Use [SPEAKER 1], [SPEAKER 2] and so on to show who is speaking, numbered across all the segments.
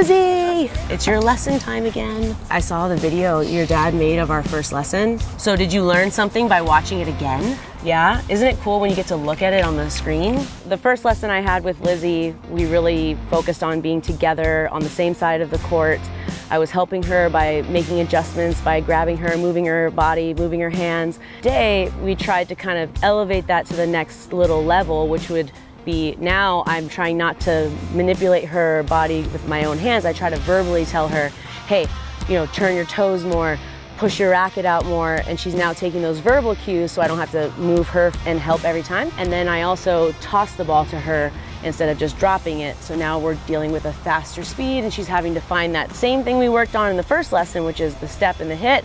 [SPEAKER 1] Lizzie, it's your lesson time again. I saw the video your dad made of our first lesson. So did you learn something by watching it again? Yeah, isn't it cool when you get to look at it on the screen? The first lesson I had with Lizzie, we really focused on being together on the same side of the court. I was helping her by making adjustments, by grabbing her, moving her body, moving her hands. Today, we tried to kind of elevate that to the next little level, which would be now I'm trying not to manipulate her body with my own hands. I try to verbally tell her, hey, turn your toes more, push your racket out more, and she's now taking those verbal cues so I don't have to move her and help every time. And then I also toss the ball to her instead of just dropping it. So now we're dealing with a faster speed and she's having to find that same thing we worked on in the first lesson, which is the step and the hit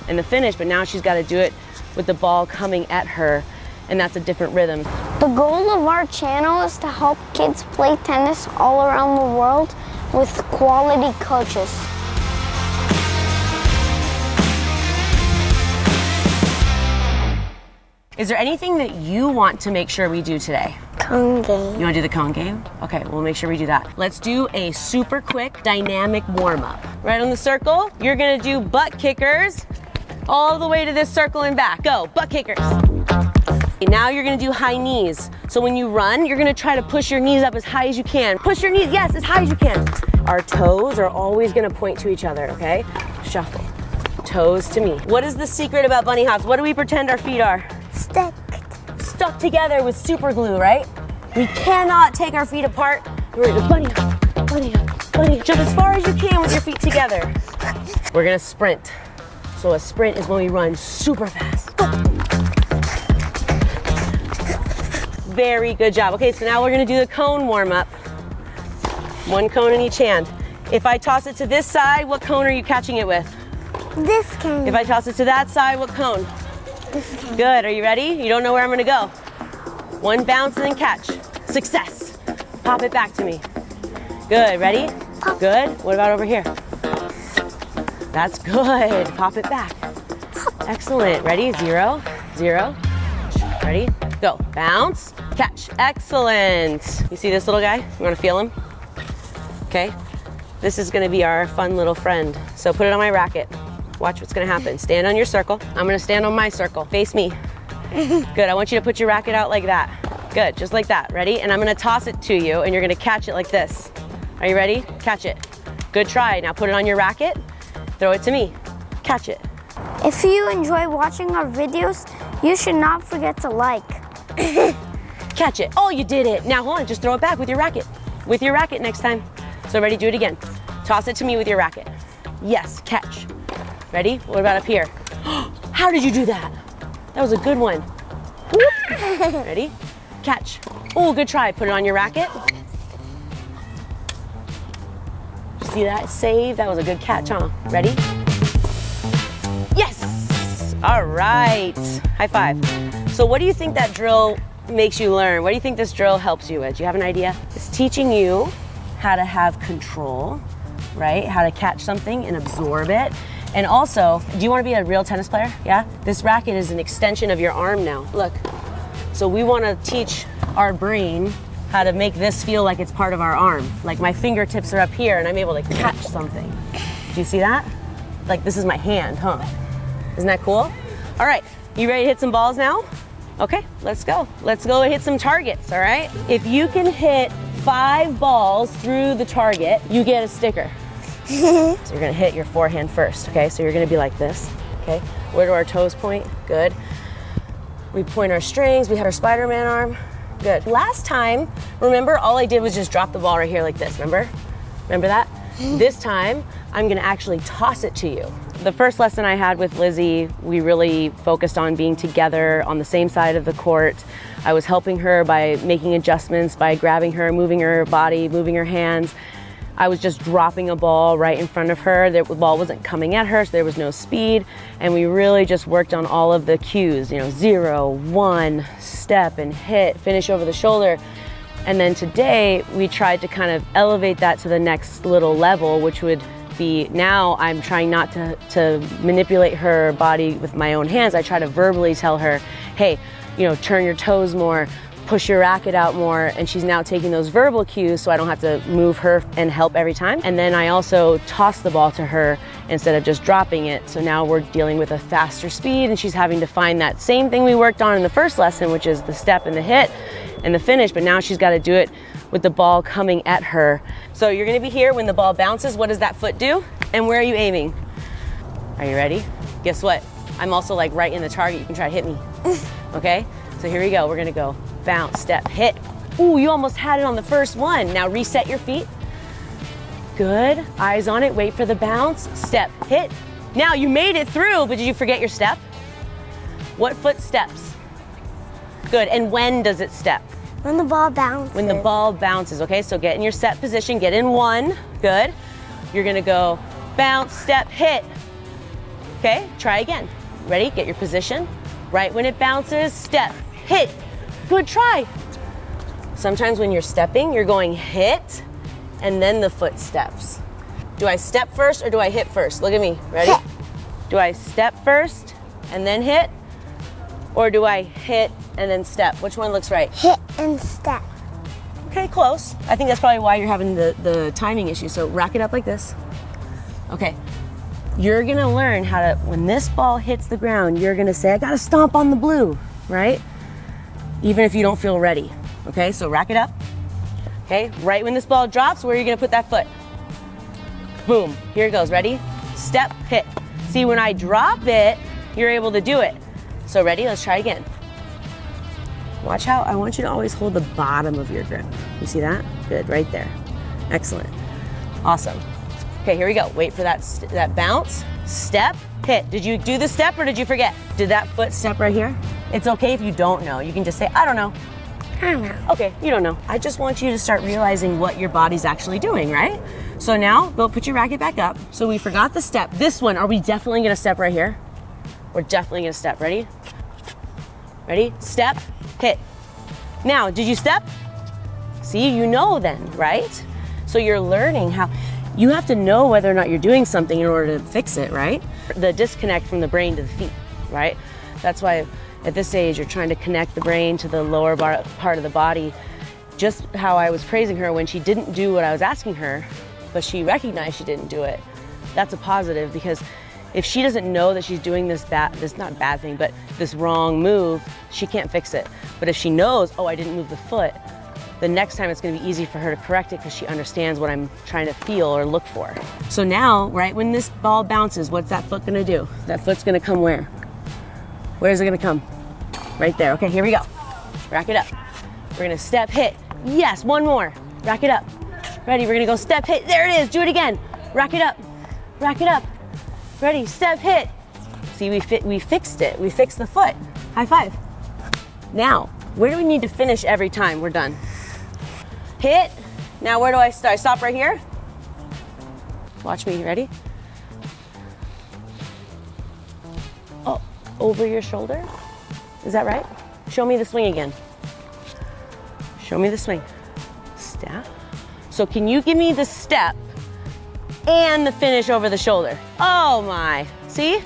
[SPEAKER 1] and the finish, but now she's got to do it with the ball coming at her, and that's a different rhythm.
[SPEAKER 2] The goal of our channel is to help kids play tennis all around the world with quality coaches.
[SPEAKER 1] Is there anything that you want to make sure we do today?
[SPEAKER 2] Cone game.
[SPEAKER 1] You want to do the cone game? Okay, we'll make sure we do that. Let's do a super quick dynamic warm-up. Right on the circle, you're gonna do butt kickers all the way to this circle and back. Go, butt kickers. Now you're gonna do high knees. So when you run, you're gonna try to push your knees up as high as you can. Push your knees, yes, as high as you can. Our toes are always gonna point to each other, okay? Shuffle, toes to me. What is the secret about bunny hops? What do we pretend our feet are? Stuck together with super glue, right? We cannot take our feet apart. We're gonna bunny hop, bunny hop, bunny hop. Jump as far as you can with your feet together. We're gonna sprint. So a sprint is when we run super fast. Very good job. Okay, so now we're gonna do the cone warm up. One cone in each hand. If I toss it to this side, what cone are you catching it with?
[SPEAKER 2] This cone.
[SPEAKER 1] If I toss it to that side, what cone?
[SPEAKER 2] This cone.
[SPEAKER 1] Good, are you ready? You don't know where I'm gonna go. One bounce and then catch. Success. Pop it back to me. Good, ready?
[SPEAKER 2] Pop.
[SPEAKER 1] Good, what about over here? That's good, pop it back. Excellent, ready? 0, 0. Ready? Go, bounce, catch. Excellent. You see this little guy? You wanna feel him? Okay, this is gonna be our fun little friend. So put it on my racket. Watch what's gonna happen. Stand on your circle. I'm gonna stand on my circle. Face me. Good, I want you to put your racket out like that. Good, just like that, ready? And I'm gonna toss it to you and you're gonna catch it like this. Are you ready? Catch it. Good try, now put it on your racket, throw it to me. Catch it.
[SPEAKER 2] If you enjoy watching our videos, you should not forget to like.
[SPEAKER 1] Catch it. Oh, you did it. Now hold on, just throw it back with your racket. With your racket next time. So ready, do it again. Toss it to me with your racket. Yes, catch. Ready? What about up here? How did you do that? That was a good one. Ready? Catch. Oh, good try. Put it on your racket. See that? Save. That was a good catch, huh? Ready? Yes! All right. High five. So what do you think that drill makes you learn? What do you think this drill helps you with? Do you have an idea? It's teaching you how to have control, right? How to catch something and absorb it. And also, do you want to be a real tennis player? Yeah? This racket is an extension of your arm now. Look. So we want to teach our brain how to make this feel like it's part of our arm. Like my fingertips are up here and I'm able to catch something. Do you see that? Like this is my hand, huh? Isn't that cool? All right, you ready to hit some balls now? Okay, let's go. Let's go and hit some targets, all right? If you can hit 5 balls through the target, you get a sticker. So you're gonna hit your forehand first, okay? So you're gonna be like this, okay? Where do our toes point? Good. We point our strings, we have our Spider-Man arm. Good. Last time, remember, all I did was just drop the ball right here like this, remember? Remember that? This time, I'm gonna actually toss it to you. The first lesson I had with Lizzie, we really focused on being together on the same side of the court. I was helping her by making adjustments, by grabbing her, moving her body, moving her hands. I was just dropping a ball right in front of her. The ball wasn't coming at her, so there was no speed. And we really just worked on all of the cues, 0, 1, step and hit, finish over the shoulder. And then today, we tried to kind of elevate that to the next little level, which would be now I'm trying not to manipulate her body with my own hands. I try to verbally tell her, hey, turn your toes more, push your racket out more, and she's now taking those verbal cues so I don't have to move her and help every time. And then I also toss the ball to her instead of just dropping it. So now we're dealing with a faster speed, and she's having to find that same thing we worked on in the first lesson, which is the step and the hit and the finish, but now she's got to do it with the ball coming at her. So you're going to be here when the ball bounces. What does that foot do? And where are you aiming? Are you ready? Guess what? I'm also like right in the target. You can try to hit me. Okay? So here we go. We're going to go bounce, step, hit. Ooh, you almost had it on the first one. Now reset your feet. Good. Eyes on it. Wait for the bounce. Step, hit. Now you made it through, but did you forget your step? What foot steps? Good. And when does it step?
[SPEAKER 2] When the ball bounces.
[SPEAKER 1] When the ball bounces. Okay, so get in your set position. Get in one. Good. You're going to go bounce, step, hit. Okay, try again. Ready? Get your position. Right when it bounces, step, hit. Good try. Sometimes when you're stepping, you're going hit, and then the foot steps. Do I step first or do I hit first? Look at me. Ready?
[SPEAKER 2] Hit.
[SPEAKER 1] Do I step first and then hit? Or do I hit and then step? Which one looks right?
[SPEAKER 2] Hit and step.
[SPEAKER 1] Okay, close. I think that's probably why you're having the timing issue. So rack it up like this. Okay. You're gonna learn how to, when this ball hits the ground, you're gonna say, I gotta stomp on the blue, right? Even if you don't feel ready, okay? So rack it up, okay? Right when this ball drops, where are you gonna put that foot? Boom, here it goes, ready? Step, hit. See, when I drop it, you're able to do it. So ready, let's try again. Watch how, I want you to always hold the bottom of your grip. You see that? Good, right there. Excellent, awesome. Okay, here we go. Wait for that bounce, step, hit. Did you do the step or did you forget? Did that foot step right here? It's okay if you don't know. You can just say, I don't know.
[SPEAKER 2] I don't know.
[SPEAKER 1] Okay, you don't know. I just want you to start realizing what your body's actually doing, right? So now, go put your racket back up. So we forgot the step. This one, are we definitely gonna step right here? We're definitely gonna step. Ready? Ready? Step, hit. Now, did you step? See, you know then, right? So you're learning how, you have to know whether or not you're doing something in order to fix it, right? The disconnect from the brain to the feet, right? That's why at this age, you're trying to connect the brain to the lower part of the body. Just how I was praising her when she didn't do what I was asking her, but she recognized she didn't do it. That's a positive, because if she doesn't know that she's doing this not bad thing, but this wrong move, she can't fix it. But if she knows, oh, I didn't move the foot, the next time it's gonna be easy for her to correct it because she understands what I'm trying to feel or look for. So now, right when this ball bounces, what's that foot gonna do? That foot's gonna come where? Where is it gonna come? Right there. Okay, here we go. Rack it up. We're gonna step, hit. Yes, one more. Rack it up. Ready, we're gonna go step, hit. There it is, do it again. Rack it up, rack it up. Ready, step, hit. See, we fixed it. We fixed the foot. High five. Now, where do we need to finish every time we're done? Hit. Now where do I start? I stop right here. Watch me, ready? Oh, over your shoulder. Is that right? Show me the swing again. Show me the swing. Step. So can you give me the step and the finish over the shoulder? Oh my, see?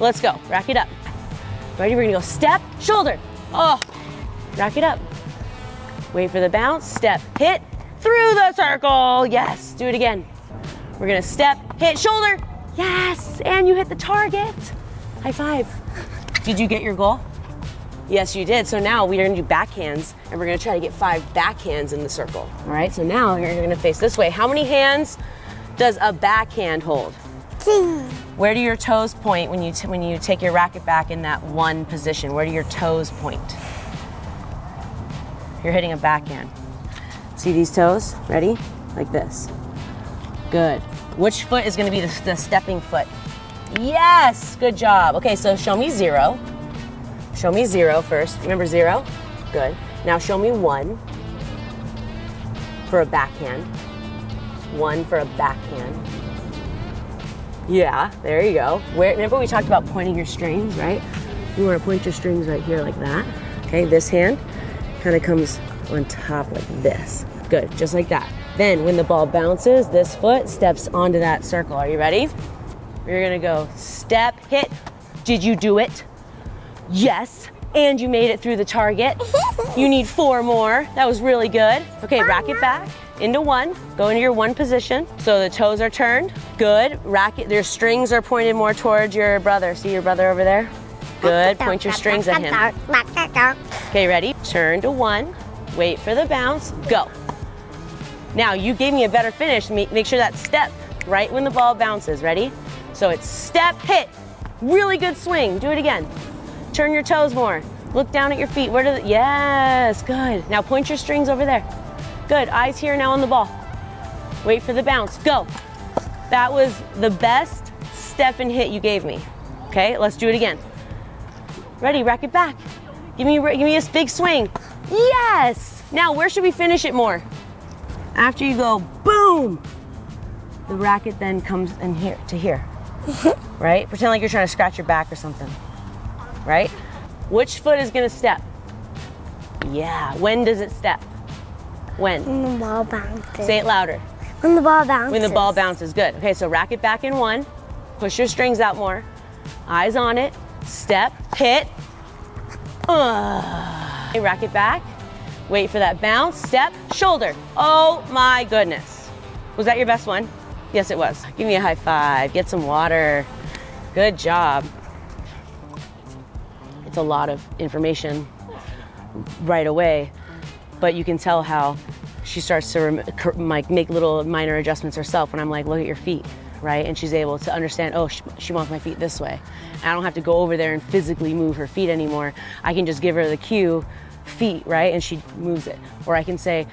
[SPEAKER 1] Let's go, rack it up. Ready, we're gonna go step, shoulder. Oh, rack it up. Wait for the bounce, step, hit, through the circle. Yes, do it again. We're gonna step, hit, shoulder. Yes, and you hit the target. High five. Did you get your goal? Yes, you did. So now we are gonna do backhands, and we're gonna try to get 5 backhands in the circle. All right, so now you're gonna face this way. How many hands does a backhand hold?
[SPEAKER 2] 2.
[SPEAKER 1] Where do your toes point when you take your racket back in that one position? Where do your toes point? You're hitting a backhand. See these toes? Ready? Like this. Good. Which foot is gonna be the stepping foot? Yes, good job. Okay, so show me 0. Show me 0 first. Remember 0? Good. Now show me 1 for a backhand. 1 for a backhand. Yeah, there you go. Remember we talked about pointing your strings, right? You want to point your strings right here like that. Okay, this hand kind of comes on top like this. Good, just like that. Then when the ball bounces, this foot steps onto that circle. Are you ready? You're gonna go step, hit. Did you do it? Yes. And you made it through the target. You need 4 more. That was really good. Okay, racket back into 1. Go into your 1 position. So the toes are turned. Good. Racket, your strings are pointed more towards your brother. See your brother over there? Good. Point your strings at him. Okay, ready? Turn to 1. Wait for the bounce. Go. Now, you gave me a better finish. Make sure that step right when the ball bounces. Ready? So it's step, hit. Really good swing. Do it again. Turn your toes more. Look down at your feet. Where do yes, good. Now point your strings over there. Good, eyes here now on the ball. Wait for the bounce, go. That was the best step and hit you gave me. Okay, let's do it again. Ready, racket back. Give me a big swing. Yes! Now, where should we finish it more? After you go, boom! The racket then comes in here to here, right? Pretend like you're trying to scratch your back or something. Right? Which foot is gonna step? Yeah, when does it step? When?
[SPEAKER 2] When the ball bounces.
[SPEAKER 1] Say it louder.
[SPEAKER 2] When the ball bounces.
[SPEAKER 1] When the ball bounces, good. Okay, so racket back in 1. Push your strings out more. Eyes on it. Step, hit. Okay, racket back. Wait for that bounce. Step, shoulder. Oh my goodness. Was that your best one? Yes, it was. Give me a high five. Get some water. Good job. It's a lot of information right away, but you can tell how she starts to make little minor adjustments herself when I'm like, look at your feet, right? And she's able to understand, oh, she wants my feet this way. And I don't have to go over there and physically move her feet anymore. I can just give her the cue, feet, right? And she moves it. Or I can say,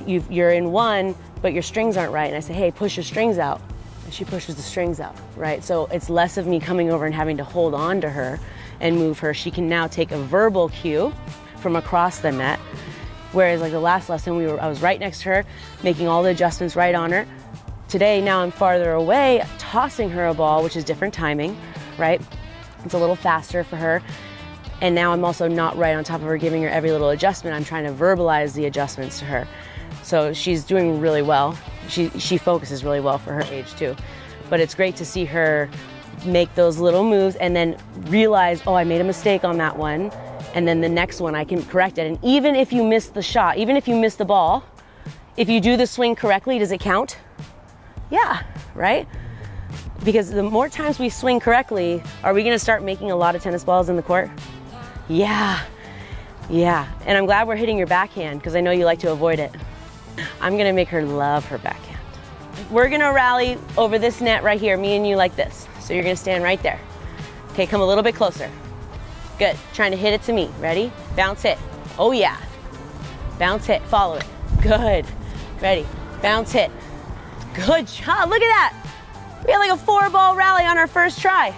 [SPEAKER 1] you're in 1, but your strings aren't right. And I say, hey, push your strings out. And she pushes the strings out, right? So it's less of me coming over and having to hold on to her and move her. She can now take a verbal cue from across the net. Whereas like the last lesson, I was right next to her, making all the adjustments right on her. Today, now I'm farther away, tossing her a ball, which is different timing, right? It's a little faster for her. And now I'm also not right on top of her, giving her every little adjustment. I'm trying to verbalize the adjustments to her. So she's doing really well. She focuses really well for her age too. But it's great to see her make those little moves and then realize, oh, I made a mistake on that one. And then the next one I can correct it. And even if you miss the shot, even if you miss the ball, if you do the swing correctly, does it count? Yeah, right? Because the more times we swing correctly, are we gonna start making a lot of tennis balls in the court? Yeah, yeah. And I'm glad we're hitting your backhand because I know you like to avoid it. I'm gonna make her love her backhand. We're gonna rally over this net right here, me and you like this. So you're gonna stand right there. Okay, come a little bit closer. Good, trying to hit it to me. Ready? Bounce hit. Oh yeah. Bounce hit, follow it. Good. Ready? Bounce hit. Good job, look at that. We had like a 4-ball rally on our first try.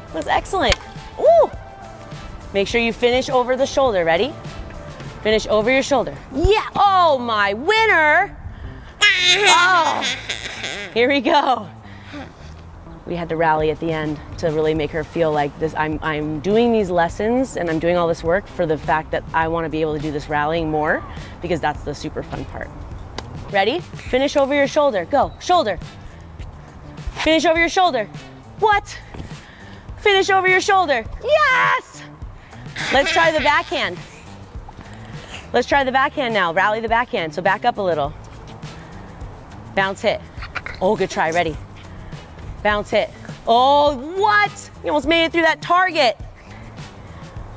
[SPEAKER 1] That was excellent. Ooh. Make sure you finish over the shoulder, ready? Finish over your shoulder. Yeah, oh my, winner. Oh, here we go. We had to rally at the end to really make her feel like this. I'm doing these lessons and I'm doing all this work for the fact that I want to be able to do this rallying more because that's the super fun part. Ready? Finish over your shoulder. Go. Shoulder. Finish over your shoulder. What? Finish over your shoulder. Yes! Let's try the backhand. Let's try the backhand now. Rally the backhand. So back up a little. Bounce hit. Oh, good try. Ready? Bounce hit. Oh, what? You almost made it through that target.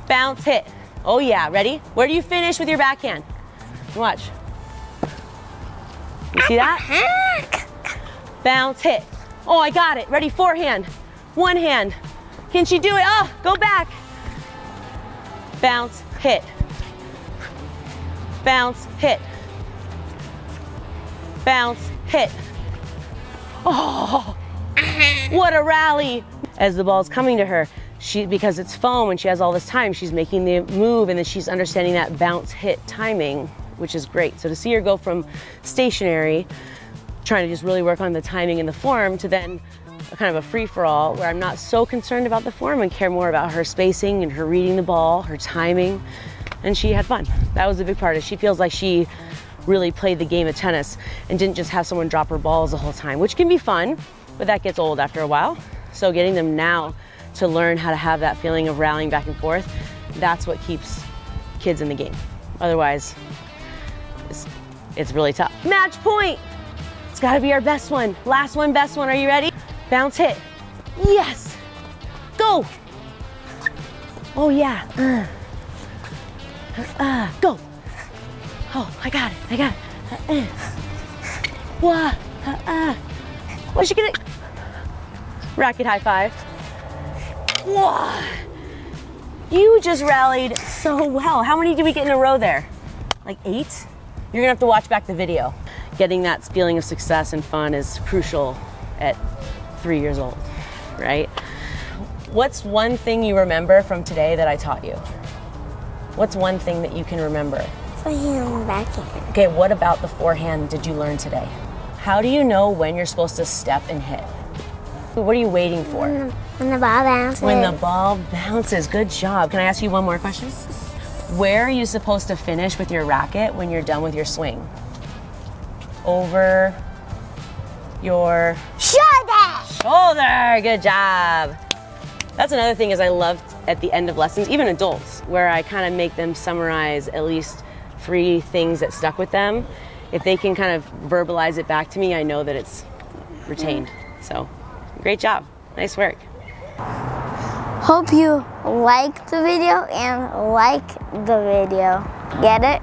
[SPEAKER 1] Bounce hit. Oh yeah, ready? Where do you finish with your backhand? Watch. You see that? Bounce hit. Oh, I got it. Ready? Forehand. One hand. Can she do it? Oh, go back. Bounce, hit. Bounce, hit. Bounce, hit. Oh, what a rally. As the ball's coming to her, because it's foam and she has all this time, she's making the move and then she's understanding that bounce hit timing, which is great. So to see her go from stationary, trying to just really work on the timing and the form, to then a kind of a free-for-all where I'm not so concerned about the form and care more about her spacing and her reading the ball, her timing, and she had fun. That was the big part. Is she feels like she really played the game of tennis and didn't just have someone drop her balls the whole time, which can be fun, but that gets old after a while. So getting them now to learn how to have that feeling of rallying back and forth That's what keeps kids in the game. Otherwise, it's really tough. Match point. It's gotta be our best one. Last one, best one. Are you ready? Bounce hit. Yes. Go. Oh yeah. Go. Oh, I got it. Whoa. What's she gonna? Racket high five. Whoa. You just rallied so well. How many did we get in a row there? Like 8? You're gonna have to watch back the video. Getting that feeling of success and fun is crucial at 3 years old, right? What's one thing you remember from today that I taught you? What's one thing that you can remember?
[SPEAKER 2] Forehand and backhand.
[SPEAKER 1] Okay, what about the forehand did you learn today? How do you know when you're supposed to step and hit? What are you waiting for?
[SPEAKER 2] When the ball bounces.
[SPEAKER 1] When the ball bounces. Good job. Can I ask you one more question? Where are you supposed to finish with your racket when you're done with your swing? Over your
[SPEAKER 2] shoulder.
[SPEAKER 1] Shoulder. Good job. That's another thing is I love at the end of lessons, even adults, where I kind of make them summarize at least 3 things that stuck with them. If they can kind of verbalize it back to me, I know that it's retained. So, great job. Nice work.
[SPEAKER 2] Hope you liked the video and like the video. Get it?